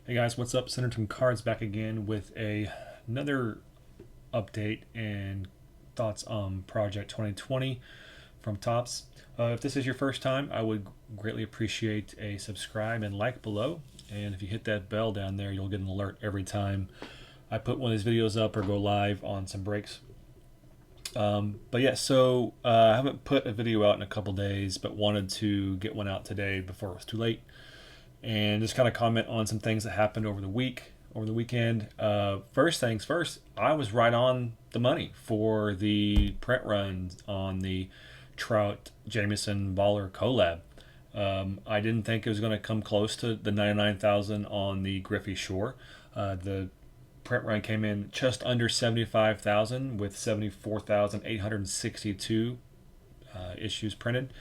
Hey guys, what's up? Centerton Cards back again with another update and thoughts on Project 2020 from Tops. If this is your first time, I would greatly appreciate a subscribe and like below. And if you hit that bell down there, you'll get an alert every time I put one of these videos up or go live on some breaks. I haven't put a video out in a couple days, but wanted to get one out today before it was too late and just kind of comment on some things that happened over the weekend. First things first, I was right on the money for the print runs on the Trout Jamieson Baller collab. I didn't think it was going to come close to the 99,000 on the Griffey Shore. The print run came in just under 75,000 with 74,862 issues printed.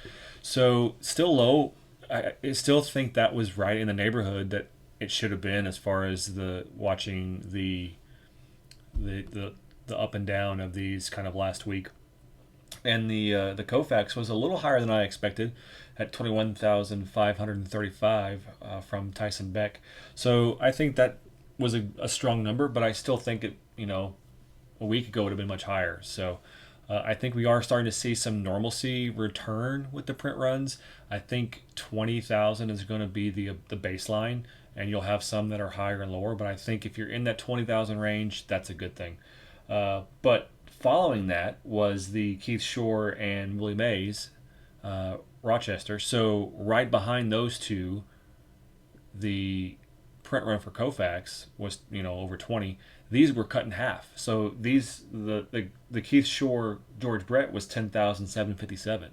So still low. I still think that was right in the neighborhood that it should have been as far as the watching the the, the up and down of these kind of last week. And the Koufax was a little higher than I expected at 21,535 from Tyson Beck. So I think that was a strong number, but I still think it, a week ago would have been much higher. So I think we are starting to see some normalcy return with the print runs. I think 20,000 is going to be the baseline, and you'll have some that are higher and lower. But I think if you're in that 20,000 range, that's a good thing. But following that was the Keith Shore and Willie Mays, Rochester. So right behind those two, the print run for Koufax was over 20. These were cut in half. So the Keith Shore George Brett was 10,757.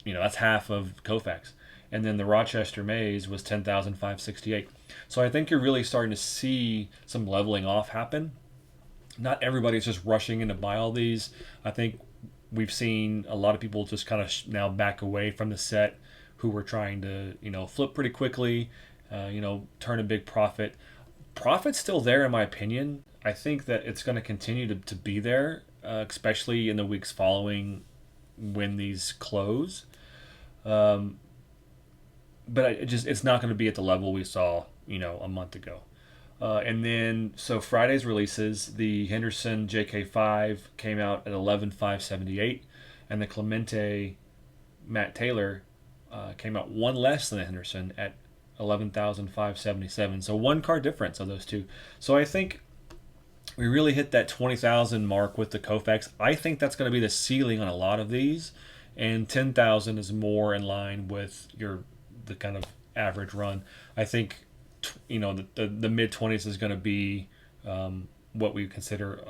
That's half of Koufax. And then the Rochester Mays was 10,568. So I think you're really starting to see some leveling off happen. Not everybody's just rushing in to buy all these. I think we've seen a lot of people just kind of now back away from the set who were trying to flip pretty quickly, turn a big profit. Profit's still there in my opinion. I think that it's going to continue to be there, especially in the weeks following when these close. But it's not going to be at the level we saw a month ago. And then so Friday's releases, the Henderson JK5 came out at 11,578, and the Clemente Matt Taylor came out one less than the Henderson at 11,577. So one card difference of those two. So I think we really hit that 20,000 mark with the Koufax. I think that's going to be the ceiling on a lot of these, and 10,000 is more in line with the kind of average run. I think the mid 20s is going to be what we consider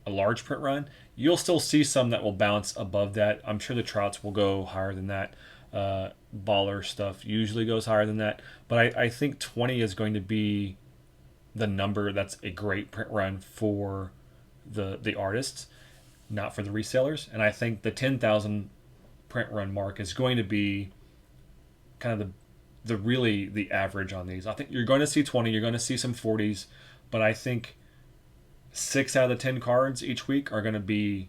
a large print run. You'll still see some that will bounce above that. I'm sure the Trouts will go higher than that. Baller stuff usually goes higher than that, but I think 20 is going to be the number that's a great print run for the artists, not for the resellers. And I think the 10,000 print run mark is going to be kind of the average on these. I think you're going to see 20, you're going to see some 40s, but I think 6 out of the 10 cards each week are going to be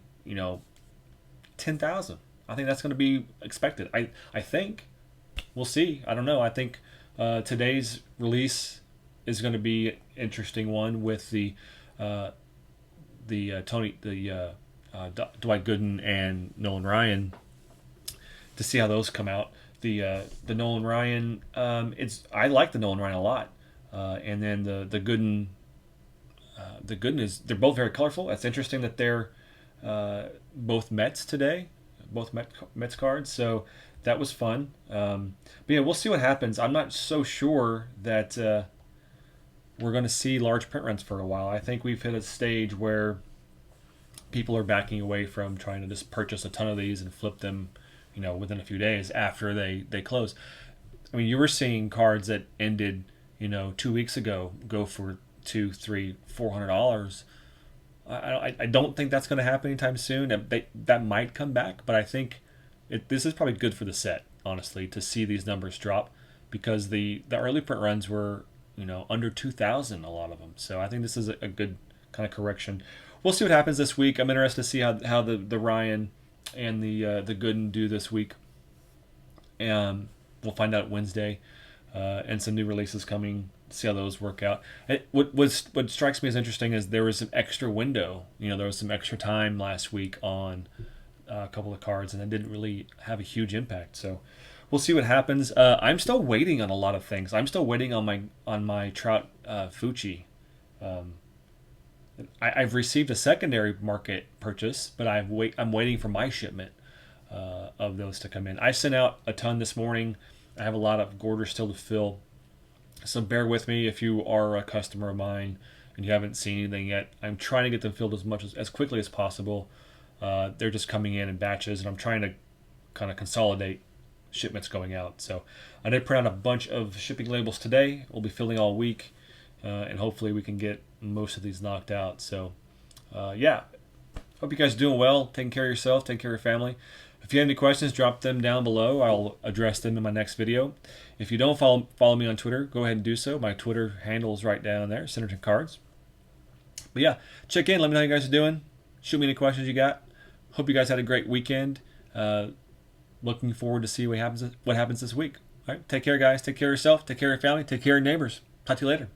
10,000. I think that's going to be expected. I think we'll see. I don't know. I think today's release is going to be an interesting one with the Dwight Gooden and Nolan Ryan, to see how those come out. The Nolan Ryan, I like the Nolan Ryan a lot, and then the Gooden, is they're both very colorful. It's interesting that they're both Mets today, both Mets cards. So that was fun. But yeah, we'll see what happens. I'm not so sure that we're going to see large print runs for a while. I think we've hit a stage where people are backing away from trying to just purchase a ton of these and flip them, within a few days after they close. I mean, you were seeing cards that ended, 2 weeks ago go for $200, $300, $400. I don't think that's going to happen anytime soon. That might come back, but I think this is probably good for the set, honestly, to see these numbers drop, because the early print runs were under 2,000, a lot of them. So I think this is a good kind of correction. We'll see what happens this week. I'm interested to see how the Ryan and the Gooden do this week. We'll find out Wednesday, and some new releases coming see how those work out. What strikes me as interesting is there was some extra window. There was some extra time last week on a couple of cards, and it didn't really have a huge impact. So we'll see what happens. I'm still waiting on a lot of things. I'm still waiting on my Trout Fucci. I've received a secondary market purchase, but I'm waiting for my shipment of those to come in. I sent out a ton this morning. I have a lot of orders still to fill, so bear with me if you are a customer of mine and you haven't seen anything yet. I'm trying to get them filled as quickly as possible. They're just coming in batches, and I'm trying to kind of consolidate shipments going out. So I did print out a bunch of shipping labels today. We'll be filling all week, and hopefully we can get most of these knocked out. So yeah, hope you guys are doing well, taking care of yourself, taking care of your family. If you have any questions, drop them down below. I'll address them in my next video. If you don't follow me on Twitter, go ahead and do so. My Twitter handle is right down there, Centerton Cards. But yeah, check in. Let me know how you guys are doing. Shoot me any questions you got. Hope you guys had a great weekend. Looking forward to see what happens this week. All right, take care, guys. Take care of yourself. Take care of your family. Take care of your neighbors. Talk to you later.